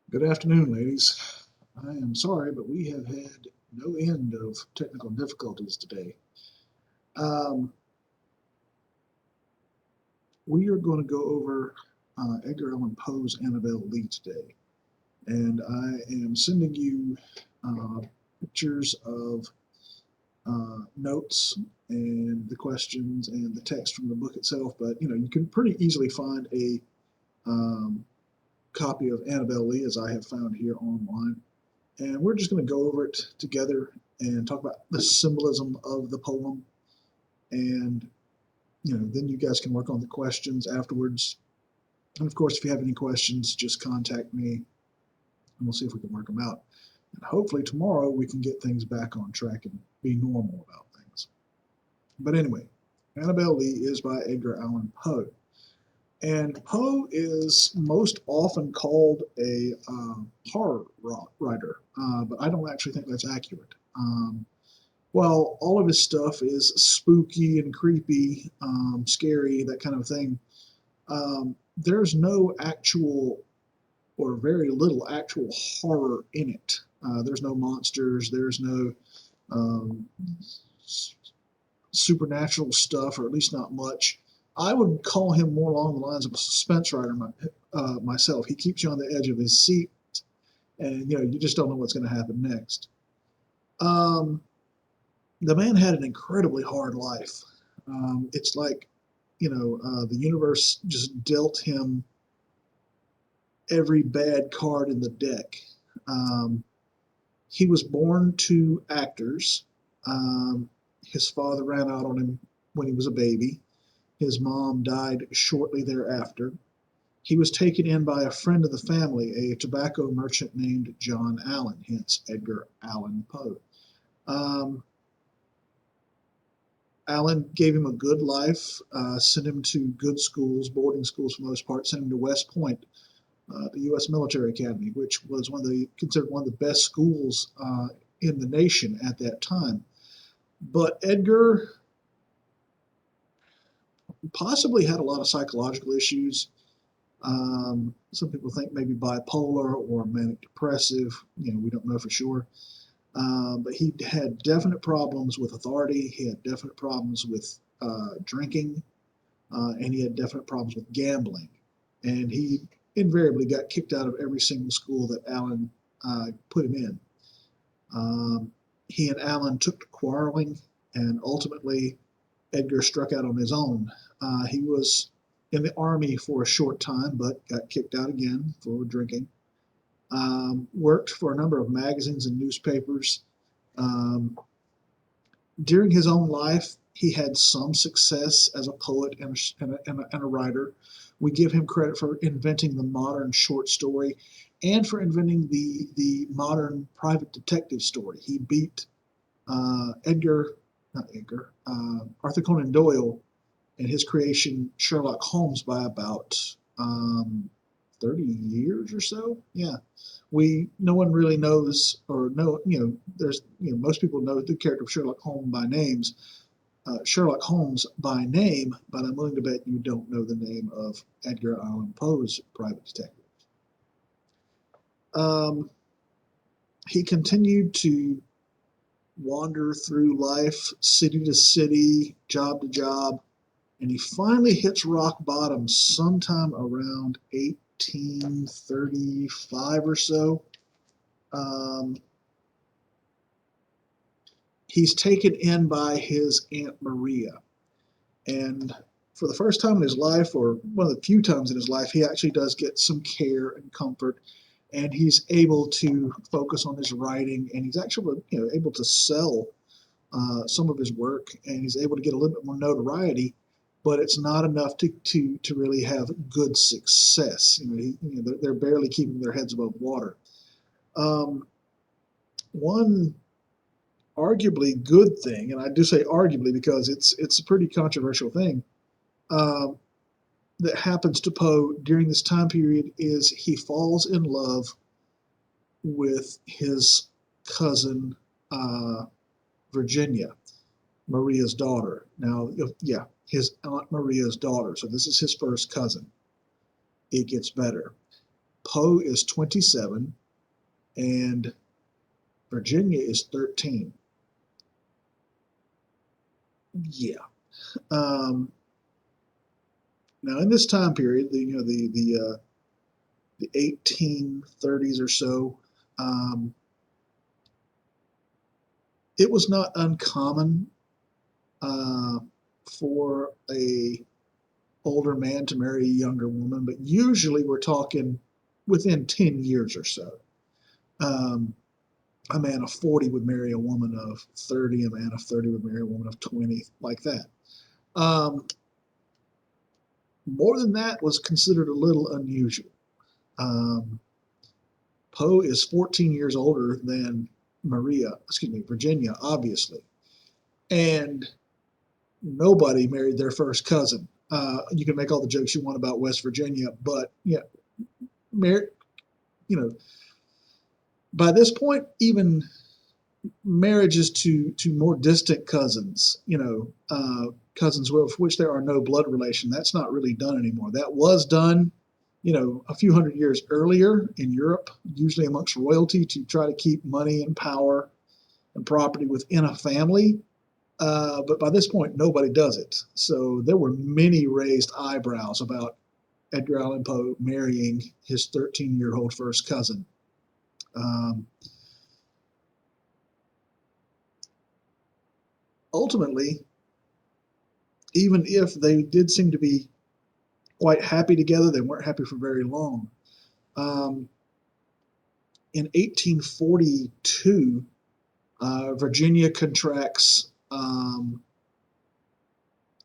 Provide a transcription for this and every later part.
Good afternoon, ladies. I am sorry, but we have had no end of technical difficulties today. Um, we are going to go over Edgar Allan Poe's Annabel Lee today, and I am sending you uh, pictures of notes and the questions and the text from the book itself. But you can pretty easily find a um, copy of Annabel Lee, as I have found here online. And we're just going to go over it together and talk about the symbolism of the poem. And, then you guys can work on the questions afterwards. And of course, if you have any questions, just contact me and we'll see if we can work them out. And hopefully tomorrow we can get things back on track and be normal about things. But anyway, Annabel Lee is by Edgar Allan Poe. And Poe is most often called a horror writer, but I don't actually think that's accurate. While all of his stuff is spooky and creepy, scary, that kind of thing, there's no actual or very little actual horror in it. There's no monsters, there's no um, supernatural stuff, or at least not much. I would call him more along the lines of a suspense writer myself. He keeps you on the edge of his seat, and you just don't know what's going to happen next. Um, the man had an incredibly hard life. It's like the universe just dealt him every bad card in the deck. Um, he was born to actors. Um, his father ran out on him when he was a baby. His mom died shortly thereafter. He was taken in by a friend of the family, a tobacco merchant named John Allen, hence Edgar Allan Poe. Um, Allen gave him a good life, sent him to good schools, boarding schools for the most part, sent him to West Point, the U.S. Military Academy, which was considered one of the best schools in the nation at that time. But Edgar possibly had a lot of psychological issues. Some people think maybe bipolar or manic depressive. We don't know for sure. But he had definite problems with authority. He had definite problems with drinking, and he had definite problems with gambling. And he invariably got kicked out of every single school that Allen put him in. He and Allen took to quarreling, and ultimately Edgar struck out on his own. He was in the army for a short time, but got kicked out again for drinking. Worked for a number of magazines and newspapers. Um, During his own life, he had some success as a poet and a writer. We give him credit for inventing the modern short story and for inventing the modern private detective story. He beat Arthur Conan Doyle and his creation Sherlock Holmes by about 30 years or so. Yeah, no one really knows or know there's most people know the character of Sherlock Holmes by name, but I'm willing to bet you don't know the name of Edgar Allan Poe's private detective. Um, he continued to wander through life, city to city, job to job, and he finally hits rock bottom sometime around 1835 or so. Um, he's taken in by his Aunt Maria. And for the first time in his life, or one of the few times in his life, he actually does get some care and comfort. And he's able to focus on his writing, and he's actually able to sell some of his work, and he's able to get a little bit more notoriety. But it's not enough to really have good success. They're barely keeping their heads above water. Um, One arguably good thing, and I do say arguably because it's a pretty controversial thing, uh, that happens to Poe during this time period is he falls in love with his cousin Virginia, Maria's daughter. Now, yeah, his Aunt Maria's daughter. So this is his first cousin. It gets better. Poe is 27, and Virginia is 13. Yeah. Um, Now, in this time period, the 1830s or so, um, it was not uncommon uh, for a older man to marry a younger woman, but usually we're talking within 10 years or so. Um, a man of 40 would marry a woman of 30, a man of 30 would marry a woman of 20, like that. Um, More than that was considered a little unusual. Um, Poe is 14 years older than Virginia, obviously. And nobody married their first cousin. You can make all the jokes you want about West Virginia, but yeah, mar- you know, by this point, even marriages to more distant cousins, cousins with which there are no blood relation, that's not really done anymore. That was done, a few hundred years earlier in Europe, usually amongst royalty to try to keep money and power and property within a family. But by this point, nobody does it. So there were many raised eyebrows about Edgar Allan Poe marrying his 13-year-old first cousin. Um, Ultimately, even if they did seem to be quite happy together, they weren't happy for very long. Um, in 1842, Virginia contracts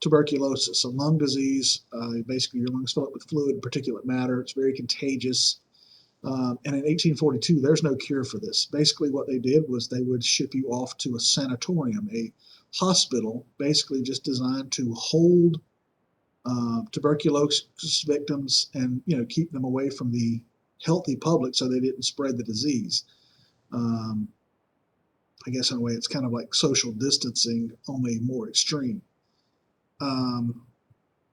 tuberculosis, a lung disease. Basically, your lungs fill up with fluid, particulate matter. It's very contagious. And in 1842, there's no cure for this. Basically, what they did was they would ship you off to a sanatorium, a hospital, basically just designed to hold tuberculosis victims and keep them away from the healthy public so they didn't spread the disease. Um, I guess in a way, it's kind of like social distancing, only more extreme. Um,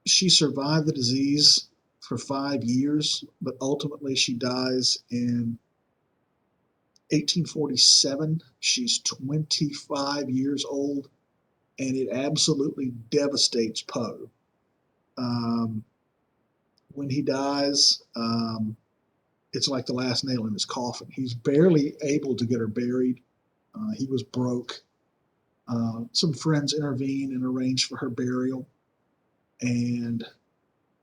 she survived the disease for 5 years, but ultimately she dies in 1847. She's 25 years old, and it absolutely devastates Poe. Um, when he dies, it's like the last nail in his coffin. He's barely able to get her buried. He was broke. Some friends intervene and arrange for her burial. And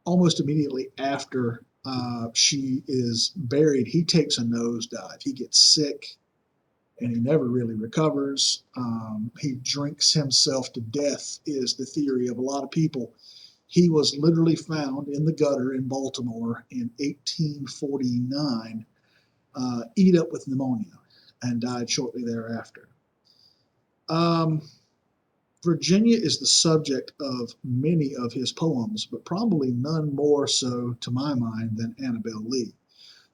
almost immediately after she is buried, he takes a nosedive. He gets sick and he never really recovers. He drinks himself to death, is the theory of a lot of people. He was literally found in the gutter in Baltimore in 1849, eat up with pneumonia, and died shortly thereafter. Um, Virginia is the subject of many of his poems, but probably none more so, to my mind, than Annabel Lee.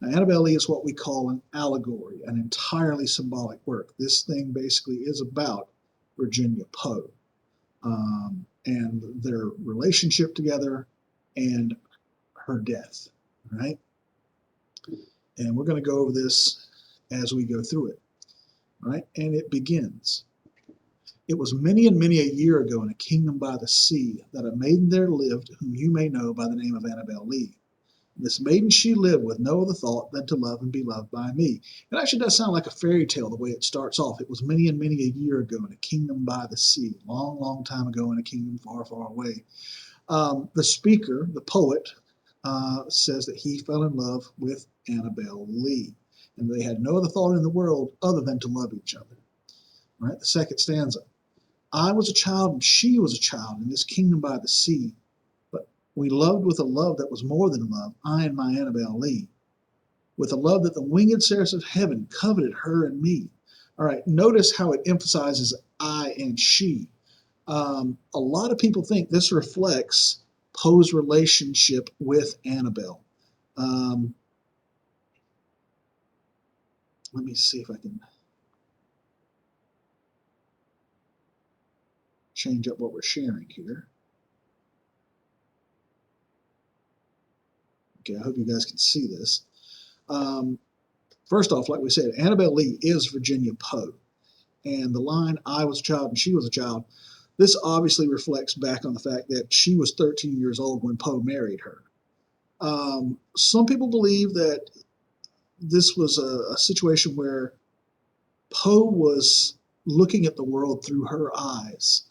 Now, Annabel Lee is what we call an allegory, an entirely symbolic work. This thing basically is about Virginia Poe and their relationship together and her death, right? And we're going to go over this as we go through it, right? And it begins. It was many and many a year ago in a kingdom by the sea that a maiden there lived whom you may know by the name of Annabel Lee. This maiden she lived with no other thought than to love and be loved by me. It actually does sound like a fairy tale the way it starts off. It was many and many a year ago in a kingdom by the sea, long, long time ago in a kingdom far, far away. The speaker, the poet, says that he fell in love with Annabel Lee, and they had no other thought in the world other than to love each other. Right? The second stanza. I was a child and she was a child in this kingdom by the sea. But we loved with a love that was more than love, I and my Annabel Lee, with a love that the winged seraphs of heaven coveted her and me. All right, notice how it emphasizes I and she. A lot of people think this reflects Poe's relationship with Annabel. Um, Let me see if I can change up what we're sharing here. Okay, I hope you guys can see this. Um, First off, like we said, Annabel Lee is Virginia Poe. And the line, I was a child and she was a child, this obviously reflects back on the fact that she was 13 years old when Poe married her. Some people believe that this was a situation where Poe was looking at the world through her eyes.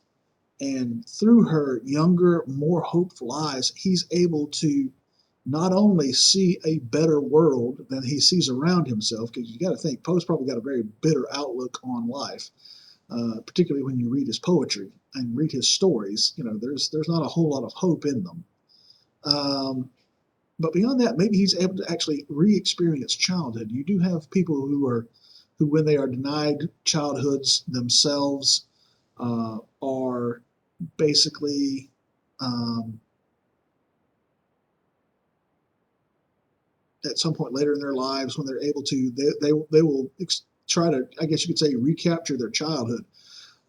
And through her younger, more hopeful eyes, he's able to not only see a better world than he sees around himself, because you got to think Poe's probably got a very bitter outlook on life, particularly when you read his poetry and read his stories. You know, there's not a whole lot of hope in them. Um, but beyond that, maybe he's able to actually re-experience childhood. You do have people who when they are denied childhoods themselves, are basically um, at some point later in their lives when they're able to, they will try to, I guess you could say, recapture their childhood.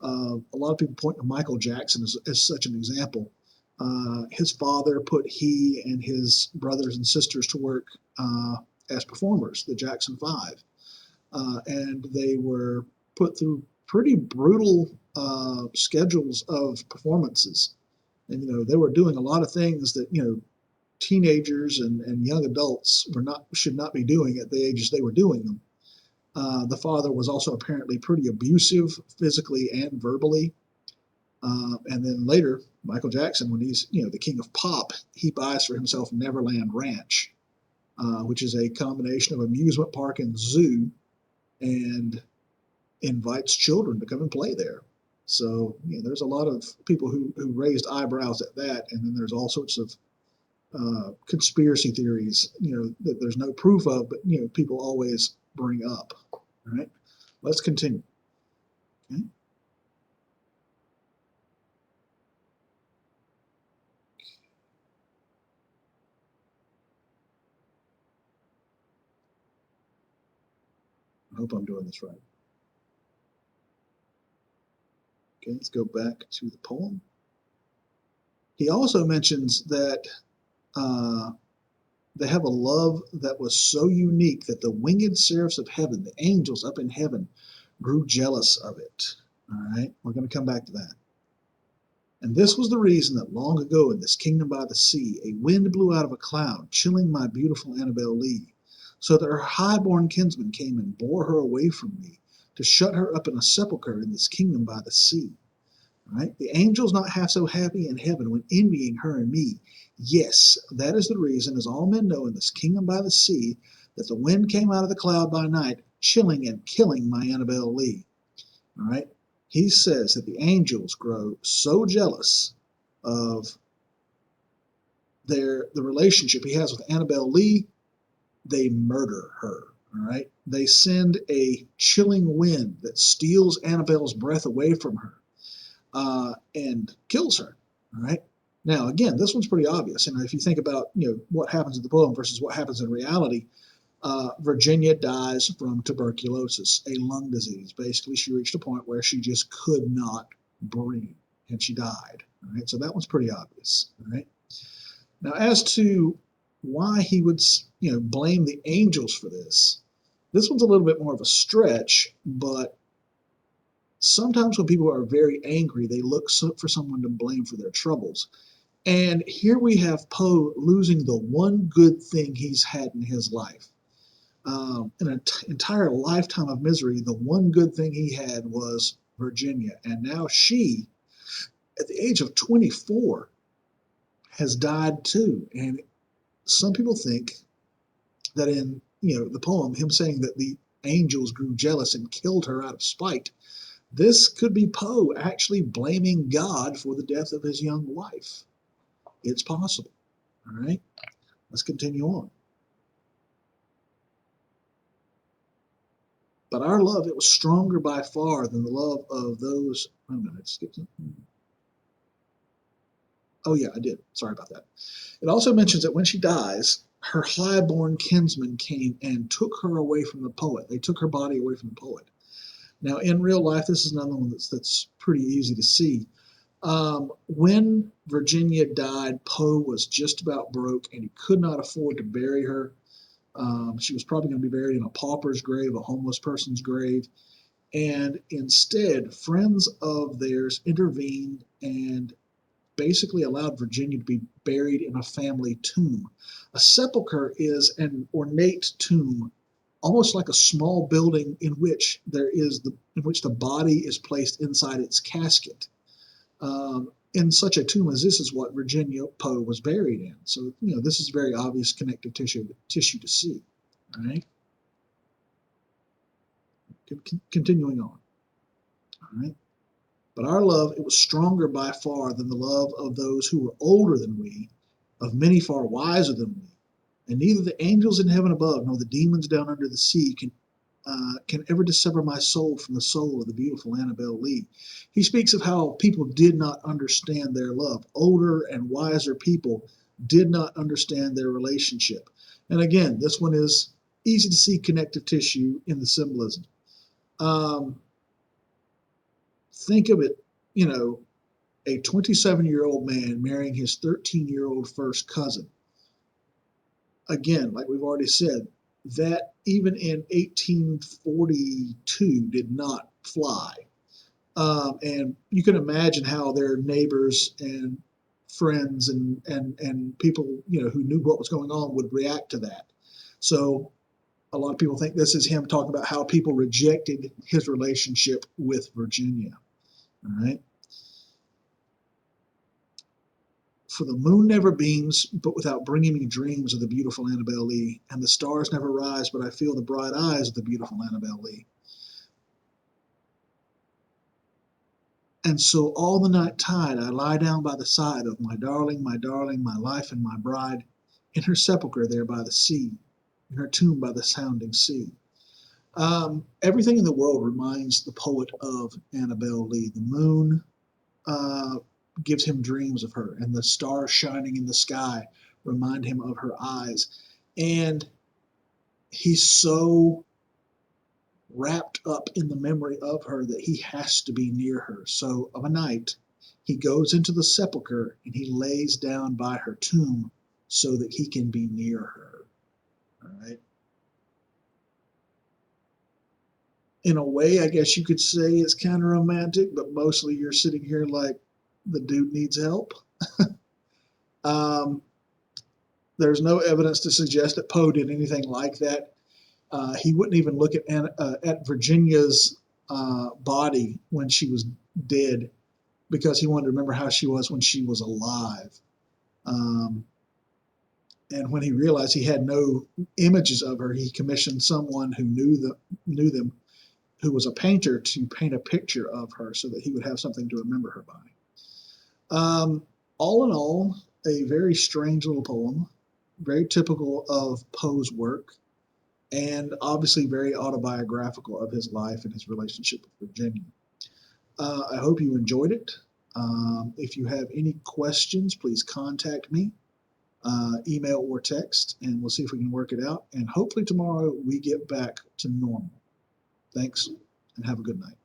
A lot of people point to Michael Jackson as such an example. His father put he and his brothers and sisters to work as performers, the Jackson Five, and they were put through pretty brutal schedules of performances. And they were doing a lot of things that teenagers and young adults should not be doing at the ages they were doing them. The father was also apparently pretty abusive physically and verbally. And then later, Michael Jackson, when he's the king of pop, he buys for himself Neverland Ranch, which is a combination of amusement park and zoo, and invites children to come and play there. So there's a lot of people who raised eyebrows at that, and then there's all sorts of conspiracy theories, that there's no proof of, but people always bring up. All right, let's continue. Okay. I hope I'm doing this right. Okay, let's go back to the poem. He also mentions that uh, they have a love that was so unique that the winged seraphs of heaven, the angels up in heaven, grew jealous of it. All right, we're going to come back to that. And this was the reason that long ago in this kingdom by the sea, a wind blew out of a cloud, chilling my beautiful Annabel Lee, so that her high-born kinsman came and bore her away from me, to shut her up in a sepulchre in this kingdom by the sea. Right? The angels not half so happy in heaven when envying her and me. Yes, that is the reason, as all men know in this kingdom by the sea, that the wind came out of the cloud by night, chilling and killing my Annabel Lee. All right? He says that the angels grow so jealous of the relationship he has with Annabel Lee, they murder her. All right? They send a chilling wind that steals Annabel's breath away from her. And kills her. All right. Now, again, this one's pretty obvious. And if you think about what happens in the poem versus what happens in reality, Virginia dies from tuberculosis, a lung disease. Basically, she reached a point where she just could not breathe, and she died. All right. So that one's pretty obvious. All right. Now, as to why he would blame the angels for this one's a little bit more of a stretch, but sometimes when people are very angry, they look for someone to blame for their troubles. And here we have Poe losing the one good thing he's had in his life. An entire lifetime of misery, the one good thing he had was Virginia. And now she, at the age of 24, has died too. And some people think that in the poem, him saying that the angels grew jealous and killed her out of spite, this could be Poe actually blaming God for the death of his young wife. It's possible. All right, let's continue on. But our love, it was stronger by far than the love of those. Wait a minute, skip something. Oh, yeah, I did. Sorry about that. It also mentions that when she dies, her high-born kinsman came and took her away from the poet. They took her body away from the poet. Now, in real life, this is another one that's pretty easy to see. When Virginia died, Poe was just about broke and he could not afford to bury her. She was probably going to be buried in a pauper's grave, a homeless person's grave. And instead, friends of theirs intervened and basically allowed Virginia to be buried in a family tomb. A sepulcher is an ornate tomb, almost like a small building in which the body is placed inside its casket. In such a tomb as this is what Virginia Poe was buried in. So, this is very obvious connective tissue to see. All right. Continuing on. All right. But our love, it was stronger by far than the love of those who were older than we, of many far wiser than we. And neither the angels in heaven above nor the demons down under the sea can ever dissever my soul from the soul of the beautiful Annabel Lee. He speaks of how people did not understand their love. Older and wiser people did not understand their relationship. And again, this one is easy to see connective tissue in the symbolism. Think of it, a 27-year-old man marrying his 13-year-old first cousin. Again, like we've already said, that even in 1842 did not fly. And you can imagine how their neighbors and friends and people who knew what was going on would react to that. So a lot of people think this is him talking about how people rejected his relationship with Virginia. All right. For the moon never beams, but without bringing me dreams of the beautiful Annabel Lee, and the stars never rise, but I feel the bright eyes of the beautiful Annabel Lee. And so all the night tide I lie down by the side of my darling, my life and my bride, in her sepulchre there by the sea, in her tomb by the sounding sea. Everything in the world reminds the poet of Annabel Lee. The moon gives him dreams of her, and the stars shining in the sky remind him of her eyes. And he's so wrapped up in the memory of her that he has to be near her. So of a night, he goes into the sepulcher and he lays down by her tomb so that he can be near her. All right. In a way, I guess you could say it's kind of romantic, but mostly you're sitting here like the dude needs help. There's no evidence to suggest that Poe did anything like that. He wouldn't even look at Virginia's body when she was dead because he wanted to remember how she was when she was alive. And when he realized he had no images of her, he commissioned someone who knew them, who was a painter, to paint a picture of her so that he would have something to remember her by. All in all, a very strange little poem, very typical of Poe's work, and obviously very autobiographical of his life and his relationship with Virginia. I hope you enjoyed it. If you have any questions, please contact me, email or text, and we'll see if we can work it out. And hopefully tomorrow we get back to normal. Thanks, and have a good night.